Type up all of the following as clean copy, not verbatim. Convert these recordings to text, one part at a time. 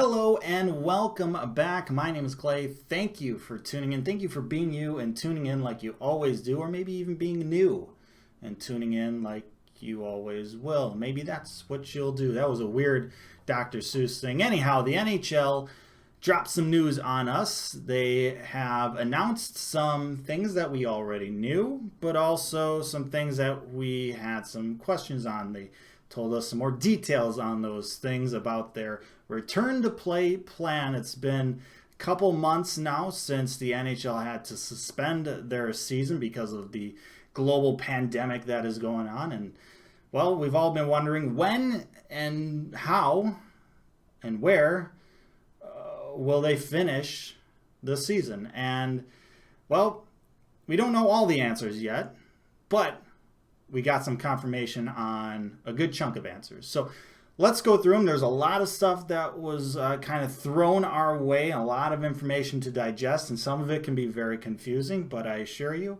Hello and welcome back. My name is Clay. Thank you for tuning in. Thank you for being you and tuning in like you always do, or maybe even being new and tuning in like you always will. Maybe that's what you'll do. That was a weird Dr. Seuss thing. Anyhow, the NHL dropped some news on us. They have announced some things that we already knew, but also some things that we had some questions on. They told us some more details on those things about their return to play plan. It's been a couple months now since the NHL had to suspend their season because of the global pandemic that is going on. And, well, we've all been wondering when and how and where will they finish the season. And, well, we don't know all the answers yet, but we got some confirmation on a good chunk of answers. So let's go through them. There's a lot of stuff that was kind of thrown our way, a lot of information to digest, and some of it can be very confusing, but I assure you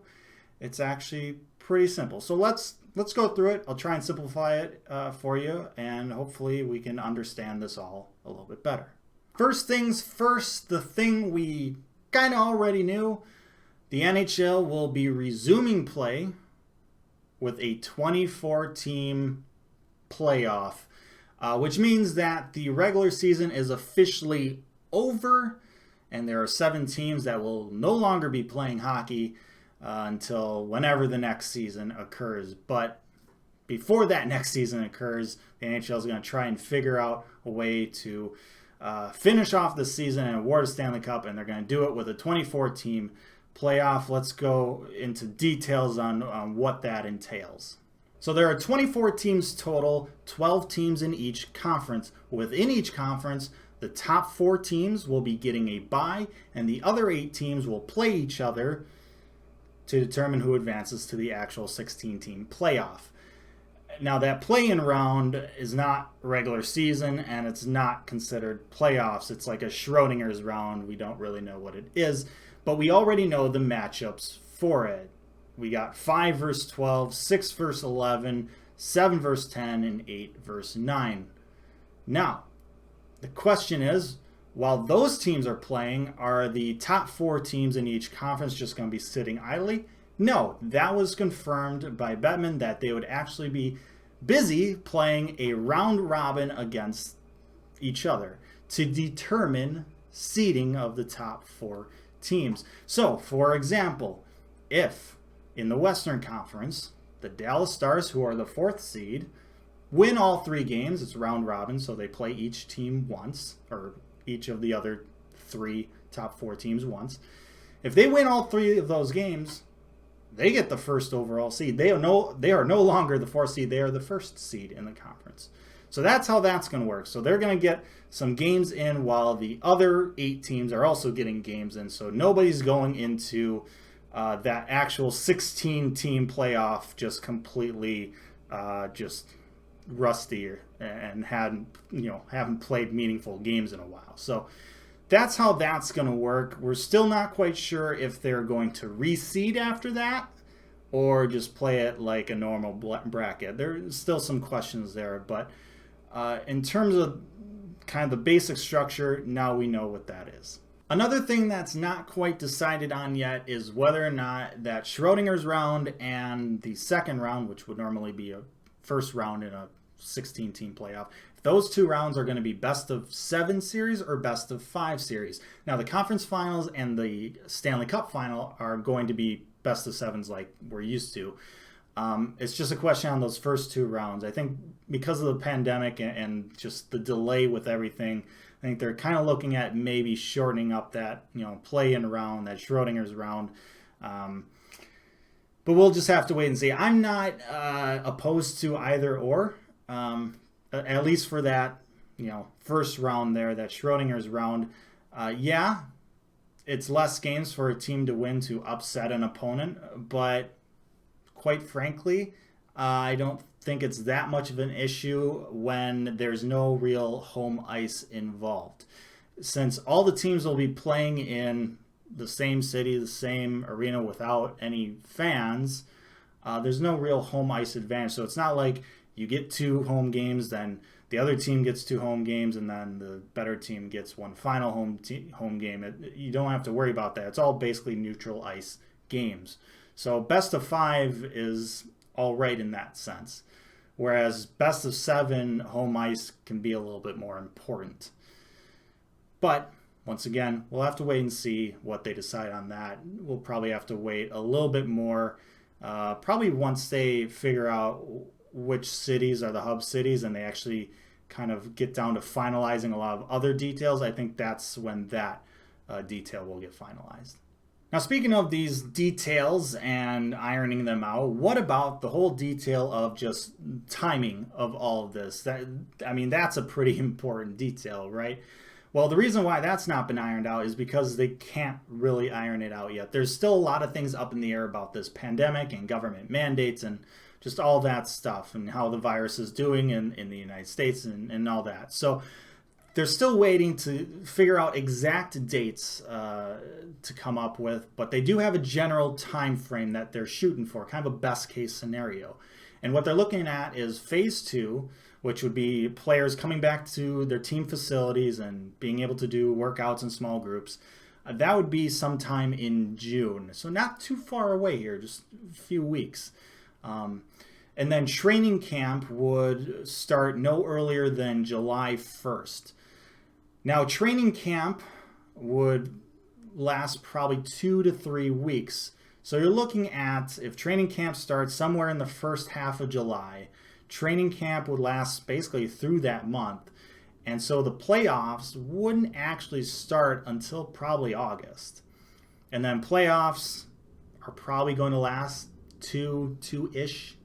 it's actually pretty simple. So let's go through it. I'll try and simplify it for you, and hopefully we can understand this all a little bit better. First things first, the thing we kind of already knew, the NHL will be resuming play with a 24-team playoff, which means that the regular season is officially over, and there are 7 teams that will no longer be playing hockey until whenever the next season occurs. But before that next season occurs, the NHL is going to try and figure out a way to finish off the season and award a Stanley Cup, and they're going to do it with a 24-team playoff. Let's go into details on what that entails. So there are 24 teams total, 12 teams in each conference. Within each conference, the top 4 teams will be getting a bye, and the other 8 teams will play each other to determine who advances to the actual 16-team playoff. Now, that play-in round is not regular season, and it's not considered playoffs. It's like a Schrodinger's round. We don't really know what it is, but we already know the matchups for it. We got 5 versus 12, 6 versus 11, 7 versus 10, and 8 versus 9. Now, the question is, while those teams are playing, are the top 4 teams in each conference just going to be sitting idly? No, that was confirmed by Bettman that they would actually be busy playing a round robin against each other to determine seeding of the top 4 teams. So, for example, if in the Western Conference, the Dallas Stars, who are the 4th seed, win all 3 games, it's round robin, so they play each team once, or each of the other 3 top 4 teams once. If they win all 3 of those games, they get the first overall seed. They are no longer the 4th seed, they are the 1st seed in the conference. So that's how that's going to work. So they're going to get some games in while the other 8 teams are also getting games in. So nobody's going into that actual 16-team playoff just completely just rusty and haven't played meaningful games in a while. So that's how that's going to work. We're still not quite sure if they're going to reseed after that or just play it like a normal bracket. There's still some questions there, but in terms of kind of the basic structure, now we know what that is. Another thing that's not quite decided on yet is whether or not that Schrodinger's round and the second round, which would normally be a first round in a 16-team playoff, if those 2 rounds are going to be best of 7 series or best of 5 series. Now, the conference finals and the Stanley Cup final are going to be best of 7s like we're used to. It's just a question on those first 2 rounds. I think because of the pandemic and just the delay with everything, I think they're kind of looking at maybe shortening up that play-in round, that Schrodinger's round. But we'll just have to wait and see. I'm not opposed to either or, at least for that first round there, that Schrodinger's round. Yeah, it's less games for a team to win to upset an opponent, but quite frankly, I don't think it's that much of an issue when there's no real home ice involved. Since all the teams will be playing in the same city, the same arena without any fans, there's no real home ice advantage. So it's not like you get 2 home games, then the other team gets 2 home games, and then the better team gets 1 final home game. You don't have to worry about that. It's all basically neutral ice games. So best of 5 is all right in that sense, whereas best of 7 home ice can be a little bit more important. But once again, we'll have to wait and see what they decide on that. We'll probably have to wait a little bit more, probably once they figure out which cities are the hub cities and they actually kind of get down to finalizing a lot of other details. I think that's when that detail will get finalized. Now, speaking of these details and ironing them out, what about the whole detail of just timing of all of this? That's a pretty important detail, right? Well, the reason why that's not been ironed out is because they can't really iron it out yet. There's still a lot of things up in the air about this pandemic and government mandates and just all that stuff and how the virus is doing in the United States and all that. So they're still waiting to figure out exact dates to come up with, but they do have a general time frame that they're shooting for, kind of a best case scenario. And what they're looking at is phase 2, which would be players coming back to their team facilities and being able to do workouts in small groups. That would be sometime in June. So not too far away here, just a few weeks. And then training camp would start no earlier than July 1st. Now, training camp would last probably 2 to 3 weeks. So you're looking at, if training camp starts somewhere in the first half of July, training camp would last basically through that month. And so the playoffs wouldn't actually start until probably August. And then playoffs are probably going to last two-ish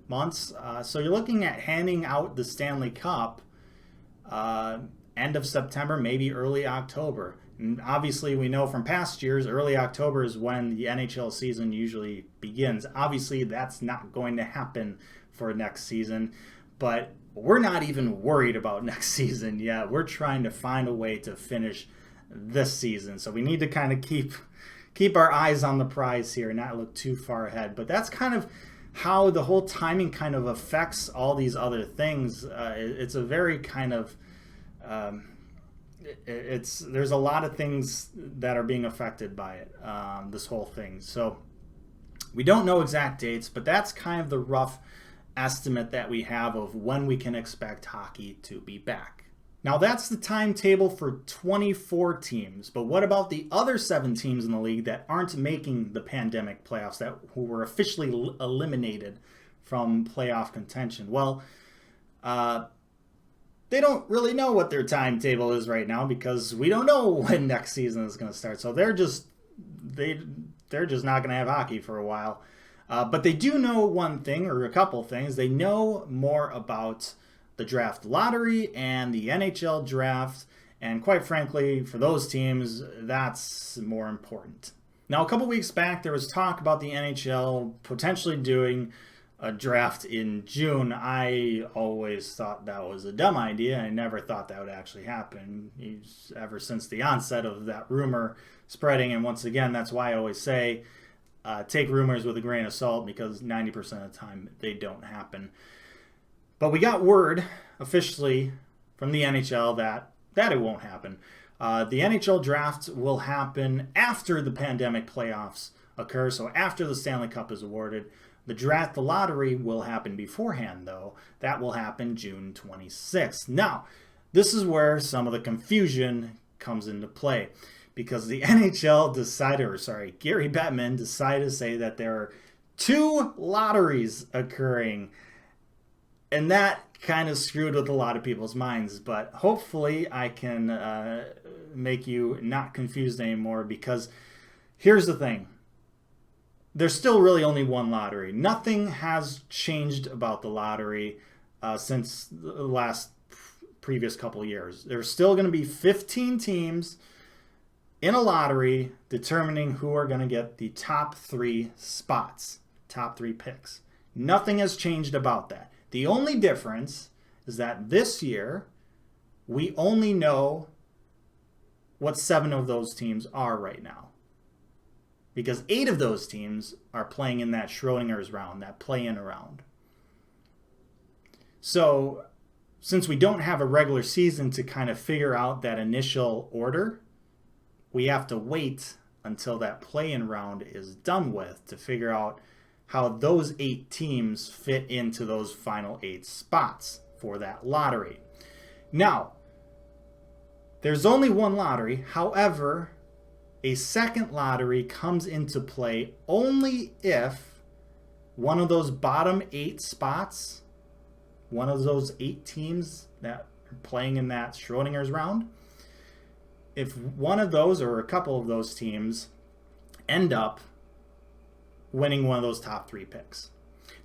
months. So you're looking at handing out the Stanley Cup end of September, maybe early October. And obviously we know from past years, early October is when the NHL season usually begins. Obviously that's not going to happen for next season, but we're not even worried about next season yet. We're trying to find a way to finish this season. So we need to kind of keep our eyes on the prize here and not look too far ahead. But that's kind of how the whole timing kind of affects all these other things. It's a very kind of there's a lot of things that are being affected by it, this whole thing. So we don't know exact dates, but that's kind of the rough estimate that we have of when we can expect hockey to be back. Now that's the timetable for 24 teams, but what about the other 7 teams in the league that aren't making the pandemic playoffs, who were officially eliminated from playoff contention? Well, they don't really know what their timetable is right now because we don't know when next season is going to start. So they're just not going to have hockey for a while. But they do know one thing, or a couple things. They know more about the draft lottery and the NHL draft. And quite frankly, for those teams, that's more important. Now, a couple weeks back, there was talk about the NHL potentially doing a draft in June. I always thought that was a dumb idea. I never thought that would actually happen ever since the onset of that rumor spreading. And once again, that's why I always say, take rumors with a grain of salt because 90% of the time they don't happen. But we got word officially from the NHL that it won't happen. The NHL draft will happen after the pandemic playoffs occur, so after the Stanley Cup is awarded. The draft, the lottery, will happen beforehand, though. That will happen June 26th. Now, this is where some of the confusion comes into play. Because the NHL Gary Bettman decided to say that there are 2 lotteries occurring. And that kind of screwed with a lot of people's minds. But hopefully I can make you not confused anymore. Because here's the thing. There's still really only 1 lottery. Nothing has changed about the lottery since the last previous couple years. There's still going to be 15 teams in a lottery determining who are going to get the top 3 spots, top 3 picks. Nothing has changed about that. The only difference is that this year we only know what 7 of those teams are right now. Because 8 of those teams are playing in that Schrodinger's round, that play-in round. So since we don't have a regular season to kind of figure out that initial order, we have to wait until that play-in round is done with to figure out how those 8 teams fit into those final 8 spots for that lottery. Now, there's only one lottery. However, a second lottery comes into play only if one of those bottom 8 spots, one of those 8 teams that are playing in that Schrodinger's round, if one of those or a couple of those teams end up winning one of those top 3 picks.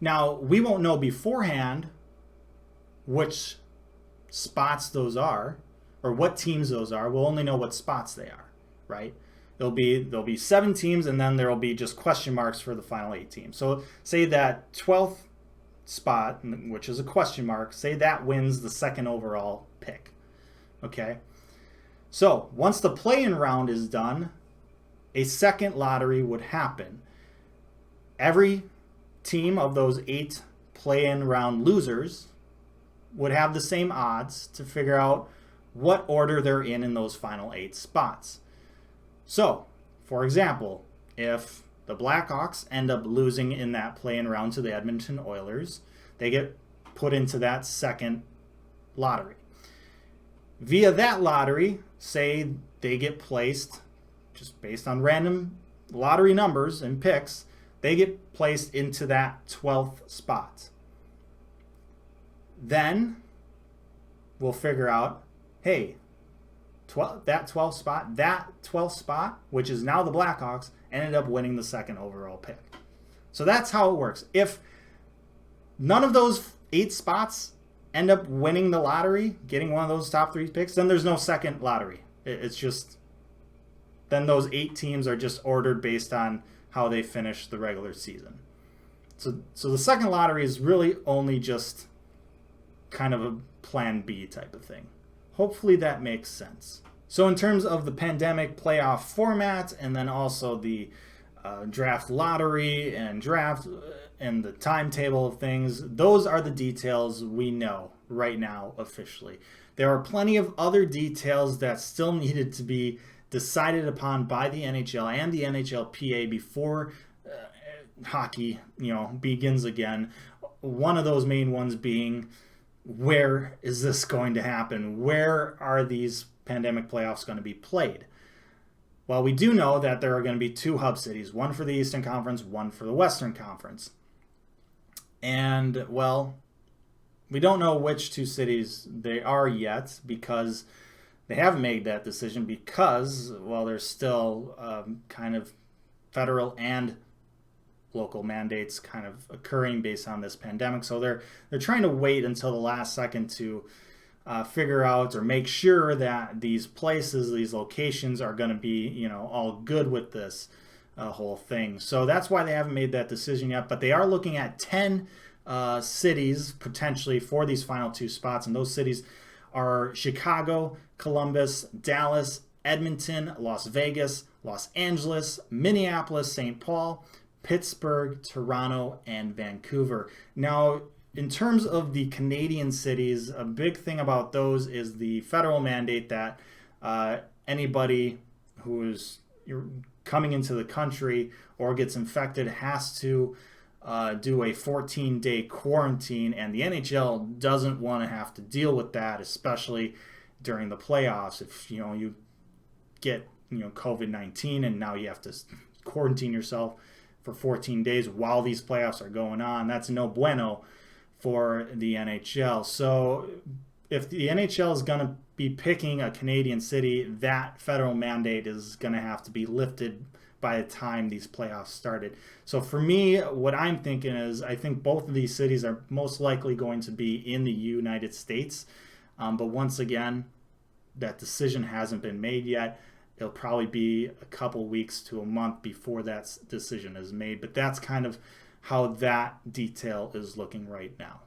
Now, we won't know beforehand which spots those are or what teams those are. We'll only know what spots they are, right? There'll be 7 teams, and then there will be just question marks for the final 8 teams. So say that 12th spot, which is a question mark, say that wins the second overall pick. Okay? So once the play-in round is done, a second lottery would happen. Every team of those 8 play-in round losers would have the same odds to figure out what order they're in those final 8 spots. So, for example, if the Blackhawks end up losing in that play-in round to the Edmonton Oilers, they get put into that second lottery. Via that lottery, say they get placed, just based on random lottery numbers and picks, they get placed into that 12th spot. Then we'll figure out, hey, that 12th spot, which is now the Blackhawks, ended up winning the second overall pick. So that's how it works. If none of those 8 spots end up winning the lottery, getting one of those top 3 picks, then there's no second lottery. It's just, then those 8 teams are just ordered based on how they finish the regular season. So the second lottery is really only just kind of a plan B type of thing. Hopefully that makes sense. So in terms of the pandemic playoff format, and then also the draft lottery and draft and the timetable of things, those are the details we know right now officially. There are plenty of other details that still needed to be decided upon by the NHL and the NHLPA before hockey, begins again. One of those main ones being, where is this going to happen? Where are these pandemic playoffs going to be played? Well, we do know that there are going to be 2 hub cities, one for the Eastern Conference, one for the Western Conference. And, well, we don't know which 2 cities they are yet because they haven't made that decision because, well, there's still kind of federal and local mandates kind of occurring based on this pandemic. So they're trying to wait until the last second to figure out or make sure that these places, these locations are going to be, all good with this whole thing. So that's why they haven't made that decision yet. But they are looking at 10 cities potentially for these final 2 spots. And those cities are Chicago, Columbus, Dallas, Edmonton, Las Vegas, Los Angeles, Minneapolis, St. Paul, Pittsburgh, Toronto, and Vancouver. Now, in terms of the Canadian cities, a big thing about those is the federal mandate that anybody who is coming into the country or gets infected has to do a 14-day quarantine, and the NHL doesn't want to have to deal with that, especially during the playoffs. If you get COVID-19 and now you have to quarantine yourself for 14 days while these playoffs are going on, that's no bueno for the NHL. So if the NHL is going to be picking a Canadian city, that federal mandate is going to have to be lifted by the time these playoffs started. So for me, what I'm thinking is I think both of these cities are most likely going to be in the United States. But once again, that decision hasn't been made yet. It'll probably be a couple weeks to a month before that decision is made. But that's kind of how that detail is looking right now.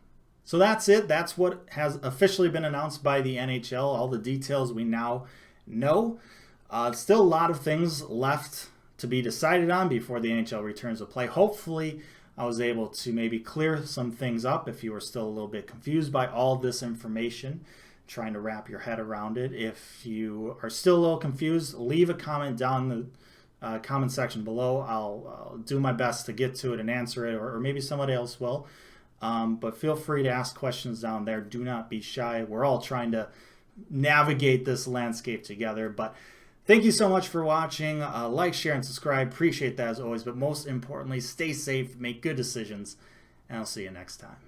So that's it. That's what has officially been announced by the NHL. All the details we now know. Still a lot of things left to be decided on before the NHL returns to play. Hopefully I was able to maybe clear some things up if you were still a little bit confused by all this information, trying to wrap your head around it. If you are still a little confused, leave a comment down in the comment section below. I'll do my best to get to it and answer it, or maybe somebody else will. But feel free to ask questions down there. Do not be shy. We're all trying to navigate this landscape together. But thank you so much for watching. Like, share, and subscribe. Appreciate that as always. But most importantly, stay safe, make good decisions, and I'll see you next time.